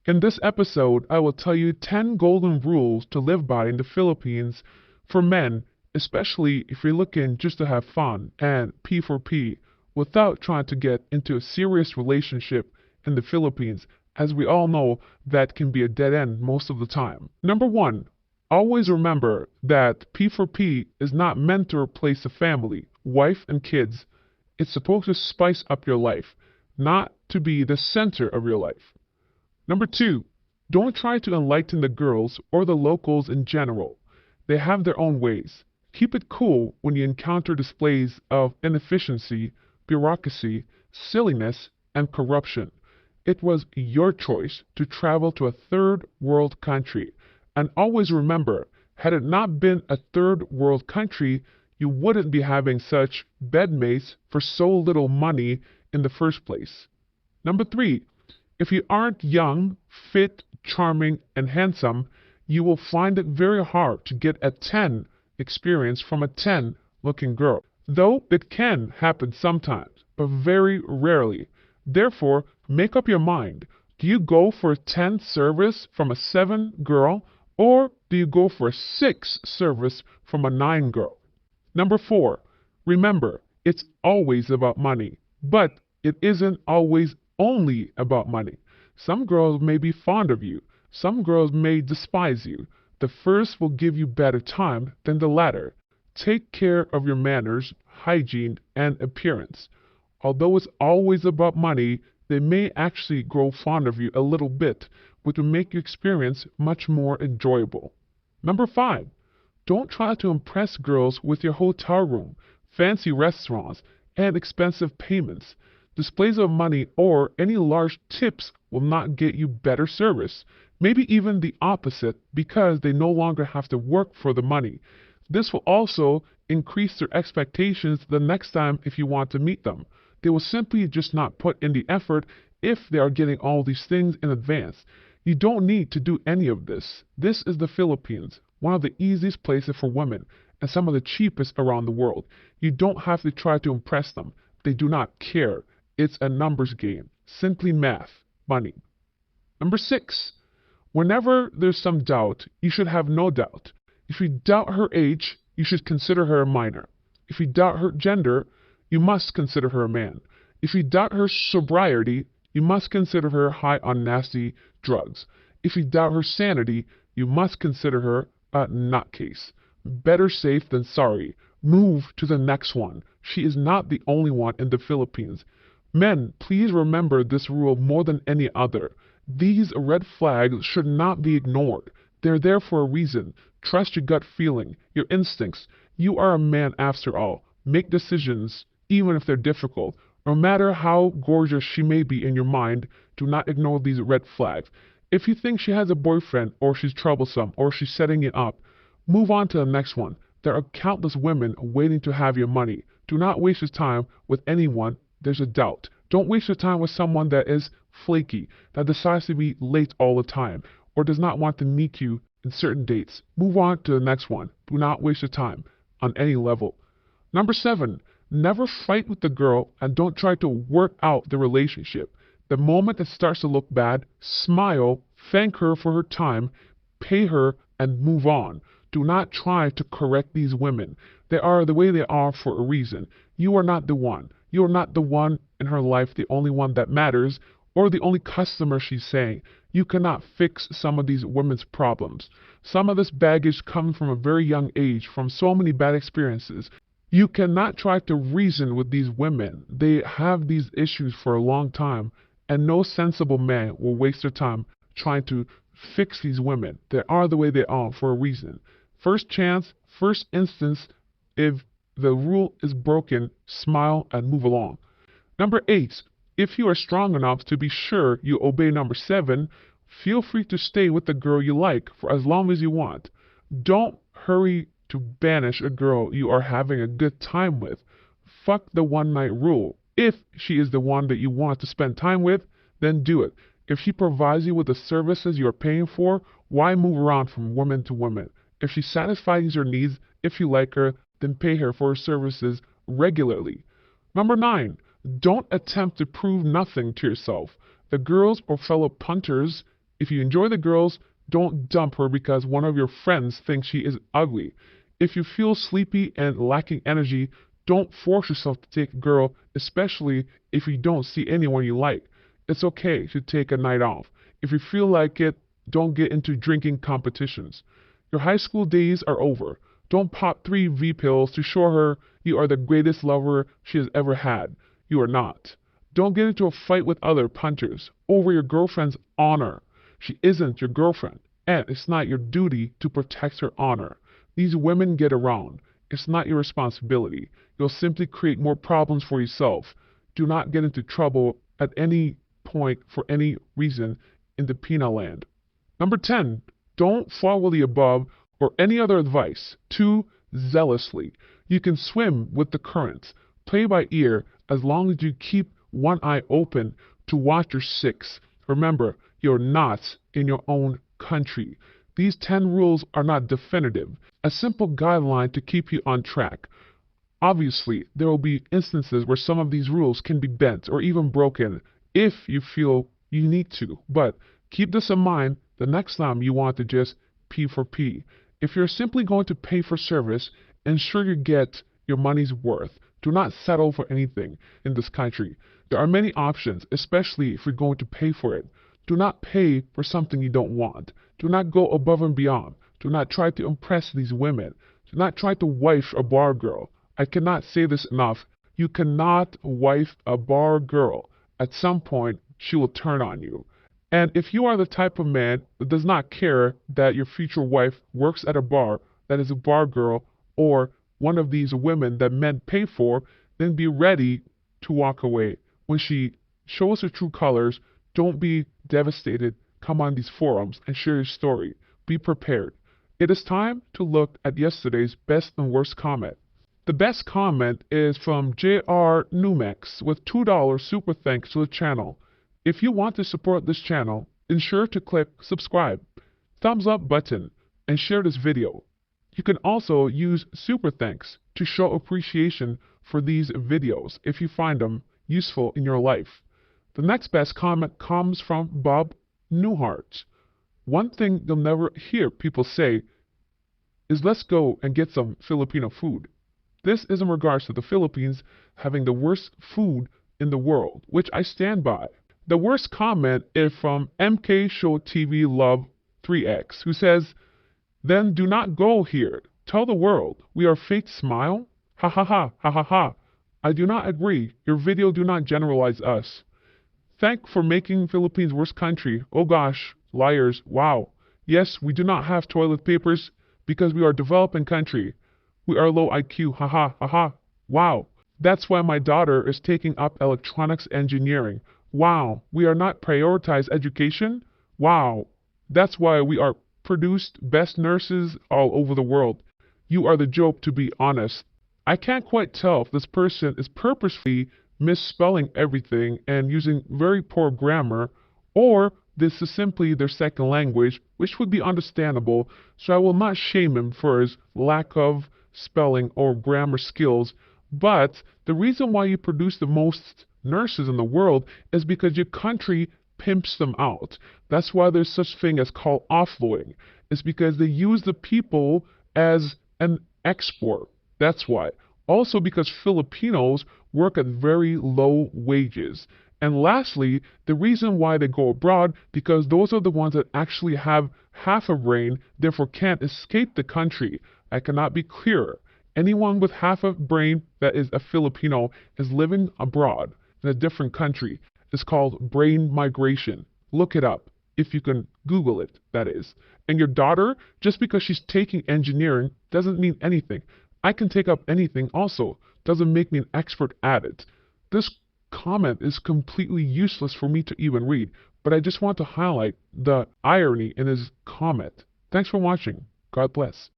In this episode, I will tell you 10 golden rules to live by in the Philippines for men, especially if you're looking just to have fun and P for P without trying to get into a serious relationship in the Philippines, as we all know that can be a dead end most of the time. Number 1, always remember that P for P is not meant to replace a family, wife, and kids. It's supposed to spice up your life, not to be the center of your life. Number 2, don't try to enlighten the girls or the locals in general. They have their own ways. Keep it cool when you encounter displays of inefficiency, bureaucracy, silliness, and corruption. It was your choice to travel to a third world country. And always remember, had it not been a third world country, you wouldn't be having such bedmates for so little money in the first place. Number 3, if you aren't young, fit, charming, and handsome, you will find it very hard to get a 10 experience from a 10 looking girl. Though it can happen sometimes, but very rarely. Therefore, make up your mind. Do you go for a 10 service from a 7 girl, or do you go for a 6 service from a 9 girl? Number 4, remember, it's always about money, but it isn't always only about money. Some girls may be fond of you. Some girls may despise you. The first will give you better time than the latter. Take care of your manners, hygiene, and appearance. Although it's always about money, they may actually grow fond of you a little bit, which will make your experience much more enjoyable. Number 5, don't try to impress girls with your hotel room, fancy restaurants, and expensive payments. Displays of money or any large tips will not get you better service, maybe even the opposite, because they no longer have to work for the money. This will also increase their expectations the next time if you want to meet them. They will simply just not put in the effort if they are getting all these things in advance. You don't need to do any of this. This is the Philippines, one of the easiest places for women and some of the cheapest around the world. You don't have to try to impress them. They do not care. It's a numbers game. Simply math. Money. Number 6. Whenever there's some doubt, you should have no doubt. If you doubt her age, you should consider her a minor. If you doubt her gender, you must consider her a man. If you doubt her sobriety, you must consider her high on nasty drugs. If you doubt her sanity, you must consider her a nutcase. Better safe than sorry. Move to the next one. She is not the only one in the Philippines. Men, please remember this rule more than any other. These red flags should not be ignored. They're there for a reason. Trust your gut feeling, your instincts. You are a man after all. Make decisions, even if they're difficult. No matter how gorgeous she may be in your mind, do not ignore these red flags. If you think she has a boyfriend, or she's troublesome, or she's setting it up, move on to the next one. There are countless women waiting to have your money. Do not waste your time with anyone there's a doubt. Don't waste your time with someone that is flaky, that decides to be late all the time, or does not want to meet you in certain dates. Move on to the next one. Do not waste your time on any level. Number 7, never fight with the girl and don't try to work out the relationship. The moment it starts to look bad, smile, thank her for her time, pay her, and move on. Do not try to correct these women. They are the way they are for a reason. You are not the one. You are not the one in her life, the only one that matters, or the only customer she's saying. You cannot fix some of these women's problems. Some of this baggage comes from a very young age, from so many bad experiences. You cannot try to reason with these women. They have these issues for a long time, and no sensible man will waste their time trying to fix these women. They are the way they are for a reason. First chance, first instance, if the rule is broken, smile and move along. Number 8, if you are strong enough to be sure you obey number 7, feel free to stay with the girl you like for as long as you want. Don't hurry to banish a girl you are having a good time with. Fuck the one night rule. If she is the one that you want to spend time with, then do it. If she provides you with the services you are paying for, why move around from woman to woman? If she satisfies your needs, if you like her, then pay her for her services regularly. Number 9, don't attempt to prove nothing to yourself. The girls or fellow punters If you enjoy the girls, don't dump her because one of your friends thinks she is ugly. If you feel sleepy and lacking energy, don't force yourself to take a girl, especially if you don't see anyone you like. It's okay to take a night off. If you feel like it, don't get into drinking competitions. Your high school days are over. Don't pop 3 V pills to show her you are the greatest lover she has ever had. You are not. Don't get into a fight with other punters over your girlfriend's honor. She isn't your girlfriend, and it's not your duty to protect her honor. These women get around. It's not your responsibility. You'll simply create more problems for yourself. Do not get into trouble at any point for any reason in the penal land. Number 10. Don't follow the above or any other advice too zealously. You can swim with the currents. Play by ear as long as you keep one eye open to watch your six. Remember, you're not in your own country. These 10 rules are not definitive, a simple guideline to keep you on track. Obviously, there will be instances where some of these rules can be bent or even broken if you feel you need to, but keep this in mind the next time you want to just P for P. If you're simply going to pay for service, ensure you get your money's worth. Do not settle for anything in this country. There are many options, especially if you're going to pay for it. Do not pay for something you don't want. Do not go above and beyond. Do not try to impress these women. Do not try to wife a bar girl. I cannot say this enough. You cannot wife a bar girl. At some point, she will turn on you. And if you are the type of man that does not care that your future wife works at a bar that is a bar girl or one of these women that men pay for, then be ready to walk away. When she shows her true colors, don't be devastated. Come on these forums and share your story. Be prepared. It is time to look at yesterday's best and worst comment. The best comment is from JR Numex with $2 super thanks to the channel. If you want to support this channel, ensure to click subscribe, thumbs up button, and share this video. You can also use super thanks to show appreciation for these videos if you find them useful in your life. The next best comment comes from Bob Newhart. One thing you'll never hear people say is let's go and get some Filipino food. This is in regards to the Philippines having the worst food in the world, which I stand by. The worst comment is from MK Show TV Love 3X, who says, then do not go here. Tell the world we are fake smile. Ha ha ha ha ha ha. I do not agree. Your video do not generalize us. Thank for making Philippines worst country. Oh gosh, liars. Wow. Yes, we do not have toilet papers because we are a developing country. We are low IQ. Ha ha ha ha. Wow. That's why my daughter is taking up electronics engineering. Wow. We are not prioritize education. Wow. That's why we are produced best nurses all over the world. You are the joke, to be honest. I can't quite tell if this person is purposefully misspelling everything and using very poor grammar, or this is simply their second language, which would be understandable, so I will not shame him for his lack of spelling or grammar skills. But the reason why you produce the most nurses in the world is because your country pimps them out. That's why there's such thing as called offloading. It's because they use the people as an export. That's why. Also because Filipinos work at very low wages. And lastly, the reason why they go abroad, because those are the ones that actually have half a brain, therefore can't escape the country. I cannot be clearer. Anyone with half a brain that is a Filipino is living abroad in a different country. It's called brain migration. Look it up. If you can Google it, that is. And your daughter, just because she's taking engineering, doesn't mean anything. I can take up anything also. Doesn't make me an expert at it. This comment is completely useless for me to even read, but I just want to highlight the irony in his comment. Thanks for watching. God bless.